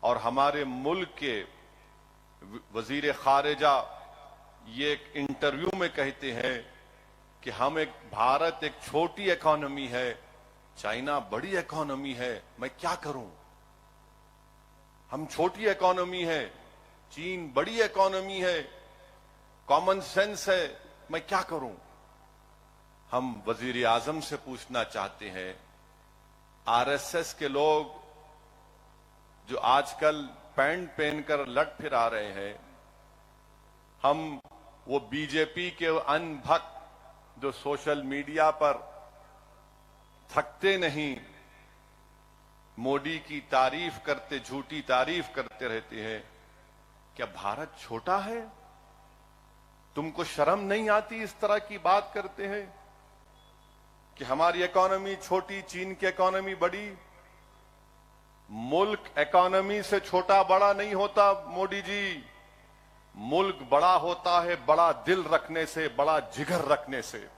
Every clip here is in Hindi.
और हमारे मुल्क के वजीर खारिजा ये एक इंटरव्यू में कहते हैं कि भारत एक छोटी इकोनॉमी है, चाइना बड़ी इकोनॉमी है, मैं क्या करूं? हम छोटी इकोनॉमी है, चीन बड़ी इकोनॉमी है, कॉमन सेंस है, मैं क्या करूं? हम वजीर आजम से पूछना चाहते हैं, आरएसएस के लोग जो आजकल पैंट पहनकर लट फिरा रहे हैं, हम वो बीजेपी के अनभक्त जो सोशल मीडिया पर थकते नहीं, मोदी की तारीफ करते, झूठी तारीफ करते रहते हैं, क्या भारत छोटा है? तुमको शर्म नहीं आती इस तरह की बात करते हैं कि हमारी इकोनॉमी छोटी, चीन की इकोनॉमी बड़ी? मुल्क इकोनॉमी से छोटा बड़ा नहीं होता मोदी जी। मुल्क बड़ा होता है बड़ा दिल रखने से, बड़ा जिगर रखने से।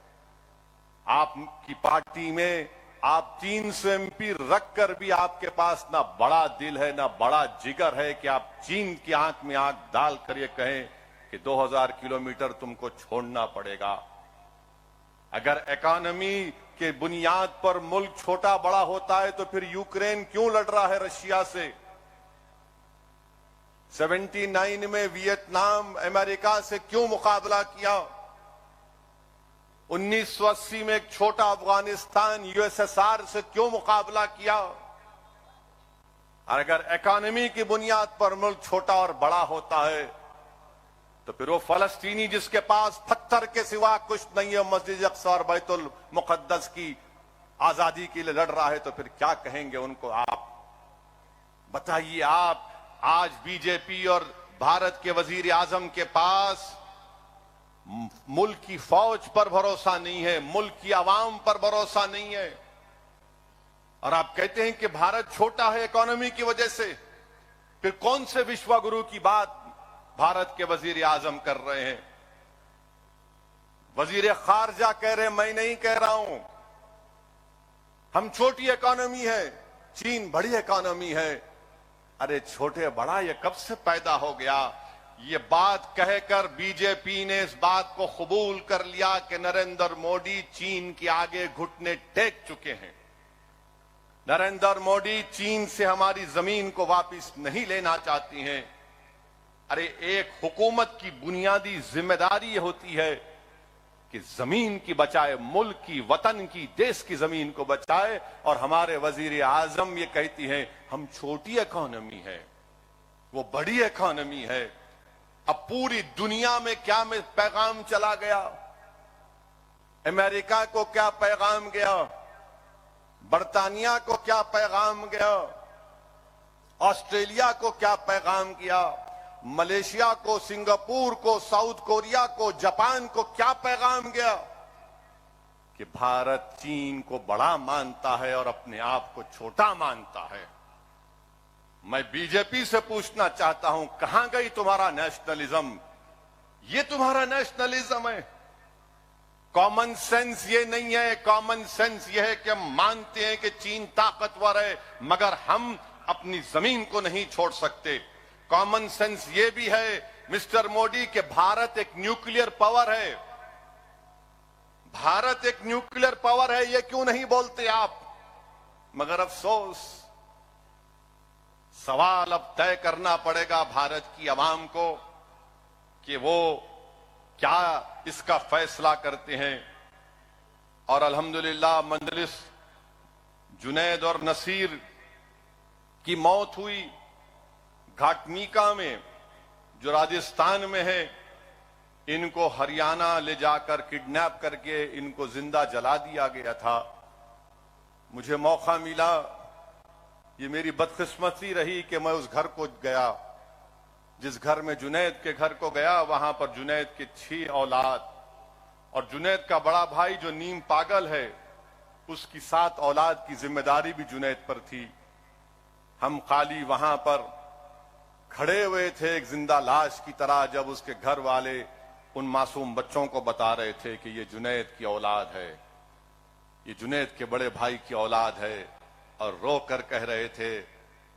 आपकी पार्टी में आप 300 एमपी रखकर भी आपके पास ना बड़ा दिल है ना बड़ा जिगर है कि आप चीन की आंख में आंख डालकर ये कहें कि 2000 किलोमीटर तुमको छोड़ना पड़ेगा। अगर इकोनॉमी के बुनियाद पर मुल्क छोटा बड़ा होता है तो फिर यूक्रेन क्यों लड़ रहा है रशिया से? 79 में वियतनाम अमेरिका से क्यों मुकाबला किया? 1980 में एक छोटा अफगानिस्तान यूएसएसआर से क्यों मुकाबला किया? और अगर इकोनॉमी की बुनियाद पर मुल्क छोटा और बड़ा होता है तो फिर वो फलस्तीनी जिसके पास पत्थर के सिवा कुछ नहीं है, मस्जिद अक्सा और बैतुल मुकद्दस की आजादी के लिए लड़ रहा है, तो फिर क्या कहेंगे उनको? आप बताइए। आप आज बीजेपी और भारत के वजीर आजम के पास मुल्क की फौज पर भरोसा नहीं है, मुल्क की आवाम पर भरोसा नहीं है, और आप कहते हैं कि भारत छोटा है इकोनॉमी की वजह से। फिर कौन से विश्वगुरु की बात भारत के वजीर आजम कर रहे हैं? वजीर खारजा कह रहे हैं, मैं नहीं कह रहा हूं। हम छोटी इकोनॉमी है, चीन बड़ी इकोनॉमी है। अरे छोटे बड़ा ये कब से पैदा हो गया? ये बात कहकर बीजेपी ने इस बात को कबूल कर लिया कि नरेंद्र मोदी चीन के आगे घुटने टेक चुके हैं। नरेंद्र मोदी चीन से हमारी जमीन को वापस नहीं लेना चाहती हैं। अरे एक हुकूमत की बुनियादी जिम्मेदारी होती है कि जमीन की बचाए, मुल्क की, वतन की, देश की जमीन को बचाए, और हमारे वजीर आजम ये कहती हैं हम छोटी इकोनॉमी है, वो बड़ी इकोनॉमी है। अब पूरी दुनिया में क्या में पैगाम चला गया? अमेरिका को क्या पैगाम गया? बर्तानिया को क्या पैगाम गया? ऑस्ट्रेलिया को क्या पैगाम गया? मलेशिया को, सिंगापुर को, साउथ कोरिया को, जापान को क्या पैगाम गया? कि भारत चीन को बड़ा मानता है और अपने आप को छोटा मानता है। मैं बीजेपी से पूछना चाहता हूं, कहां गई तुम्हारा नेशनलिज्म? ये तुम्हारा नेशनलिज्म है? कॉमन सेंस ये नहीं है। कॉमन सेंस ये है कि हम मानते हैं कि चीन ताकतवर है, मगर हम अपनी जमीन को नहीं छोड़ सकते। कॉमन सेंस ये भी है मिस्टर मोदी कि भारत एक न्यूक्लियर पावर है। भारत एक न्यूक्लियर पावर है, ये क्यों नहीं बोलते आप? मगर अफसोस, सवाल अब तय करना पड़ेगा भारत की आवाम को कि वो क्या इसका फैसला करते हैं। और अल्हम्दुलिल्लाह मजलिस जुनैद और नसीर की मौत हुई घाटमीका में, जो राजस्थान में है। इनको हरियाणा ले जाकर किडनैप करके इनको जिंदा जला दिया गया था। मुझे मौका मिला, ये मेरी बदकिस्मती रही कि मैं उस घर को गया, जिस घर में जुनैद के घर को गया। वहां पर जुनैद के 6 औलाद और जुनैद का बड़ा भाई जो नीम पागल है, उसकी 7 औलाद की जिम्मेदारी भी जुनैद पर थी। हम खाली वहां पर खड़े हुए थे एक जिंदा लाश की तरह, जब उसके घर वाले उन मासूम बच्चों को बता रहे थे कि ये जुनैद की औलाद है, ये जुनैद के बड़े भाई की औलाद है, और रो कर कह रहे थे,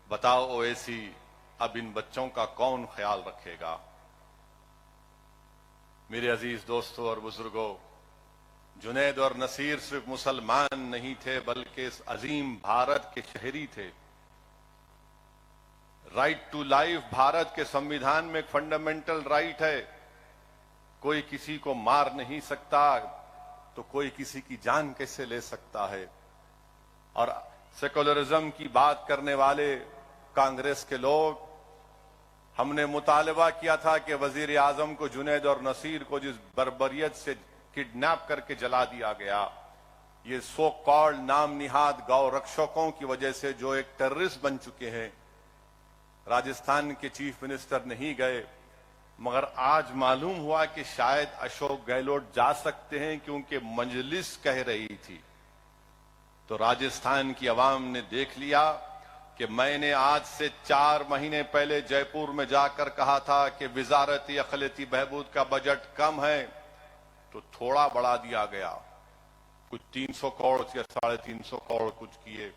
बताओ ओवैसी, अब इन बच्चों का कौन ख्याल रखेगा। मेरे अजीज दोस्तों और बुजुर्गों, जुनैद और नसीर सिर्फ मुसलमान नहीं थे बल्कि इस अजीम भारत के शहरी थे। राइट टू लाइफ भारत के संविधान में एक फंडामेंटल राइट है। कोई किसी को मार नहीं सकता तो कोई किसी की जान कैसे ले सकता है। और सेकुलरिज्म की बात करने वाले कांग्रेस के लोग, हमने मुतालबा किया था कि वजीर आजम को जुनैद और नसीर को जिस बर्बरियत से किडनैप करके जला दिया गया, ये सो कॉल्ड नाम निहाद गौ रक्षकों की वजह से जो एक टेररिस्ट बन चुके हैं, राजस्थान के चीफ मिनिस्टर नहीं गए। मगर आज मालूम हुआ कि शायद अशोक गहलोत जा सकते हैं क्योंकि मजलिस कह रही थी। तो राजस्थान की आवाम ने देख लिया कि मैंने आज से 4 महीने पहले जयपुर में जाकर कहा था कि वजारती अक़लियती बहबूद का बजट कम है, तो थोड़ा बढ़ा दिया गया, कुछ 300 करोड़ या 350 करोड़ कुछ किए।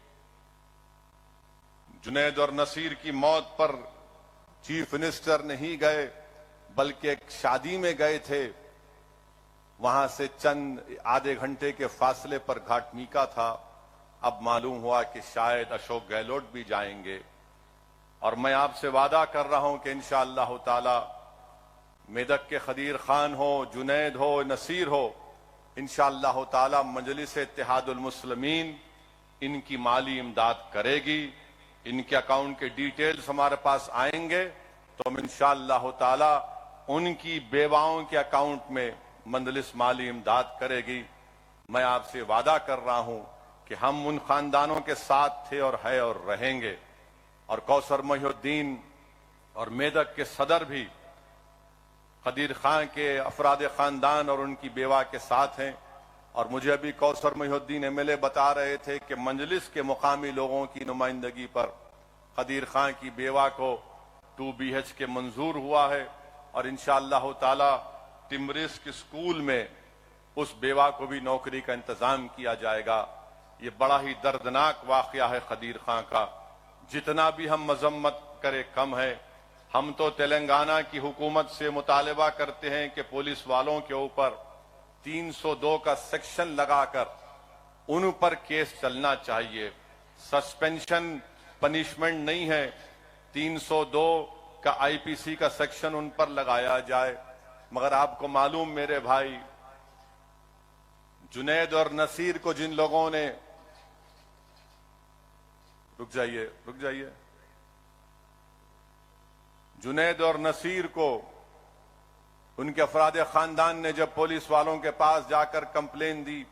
जुनैद और नसीर की मौत पर चीफ मिनिस्टर नहीं गए बल्कि एक शादी में गए थे, वहां से चंद आधे घंटे के फासले पर घाटमीका था। अब मालूम हुआ कि शायद अशोक गहलोत भी जाएंगे। और मैं आपसे वादा कर रहा हूं कि इंशाअल्लाह ताला मेदक के खदीर खान हो, जुनैद हो, नसीर हो, इंशाअल्लाह ताला मजलिस इत्तेहादुल मुस्लिमीन इनकी माली इमदाद करेगी। इनके अकाउंट के डिटेल्स हमारे पास आएंगे तो हम इंशाअल्लाह ताला उनकी बेवाओं के अकाउंट में मजलिस माली इमदाद करेगी। मैं आपसे वादा कर रहा हूं कि हम उन खानदानों के साथ थे और है और रहेंगे। और कौसर मोहिउद्दीन और मेदक के सदर भी खदीर खान के अफराद खानदान और उनकी बेवा के साथ हैं। और मुझे अभी कौसर मोहिउद्दीन एमएलए बता रहे थे कि मंजलिस के मुकामी लोगों की नुमाइंदगी पर खदीर खान की बेवा को 2 BHK मंजूर हुआ है और इंशाअल्लाह ताला टिमरिस के स्कूल में उस बेवा को भी नौकरी का इंतजाम किया जाएगा। ये बड़ा ही दर्दनाक वाकया है खदीर खान का। जितना भी हम मजम्मत करें कम है। हम तो तेलंगाना की हुकूमत से मुतालबा करते हैं कि पुलिस वालों के ऊपर 302 का सेक्शन लगाकर उन पर केस चलना चाहिए। सस्पेंशन पनिशमेंट नहीं है, 302 का IPC का सेक्शन उन पर लगाया जाए। मगर आपको मालूम मेरे भाई, जुनैद और नसीर को जिन लोगों ने, रुक जाइए, जुनैद और नसीर को उनके अफराद खानदान ने जब पुलिस वालों के पास जाकर कंप्लेन दी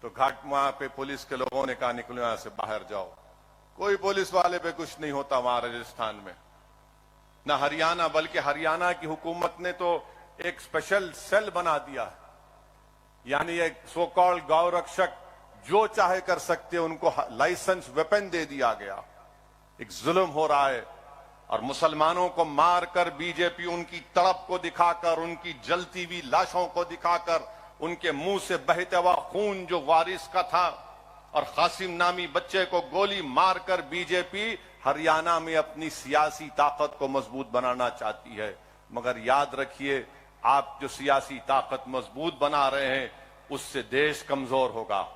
तो घाट वहां पे पुलिस के लोगों ने कहा निकलो यहां से बाहर जाओ। कोई पुलिस वाले पे कुछ नहीं होता वहां राजस्थान में, ना हरियाणा, बल्कि हरियाणा की हुकूमत ने तो एक स्पेशल सेल बना दिया, यानी एक सो कॉल्ड गौ रक्षक जो चाहे कर सकते, उनको लाइसेंस वेपन दे दिया गया। एक जुल्म हो रहा है और मुसलमानों को मारकर बीजेपी उनकी तड़प को दिखाकर, उनकी जलती हुई लाशों को दिखाकर, उनके मुंह से बहता हुआ खून जो वारिस का था और कासिम नामी बच्चे को गोली मारकर बीजेपी हरियाणा में अपनी सियासी ताकत को मजबूत बनाना चाहती है। मगर याद रखिए, आप जो सियासी ताकत मजबूत बना रहे हैं उससे देश कमजोर होगा।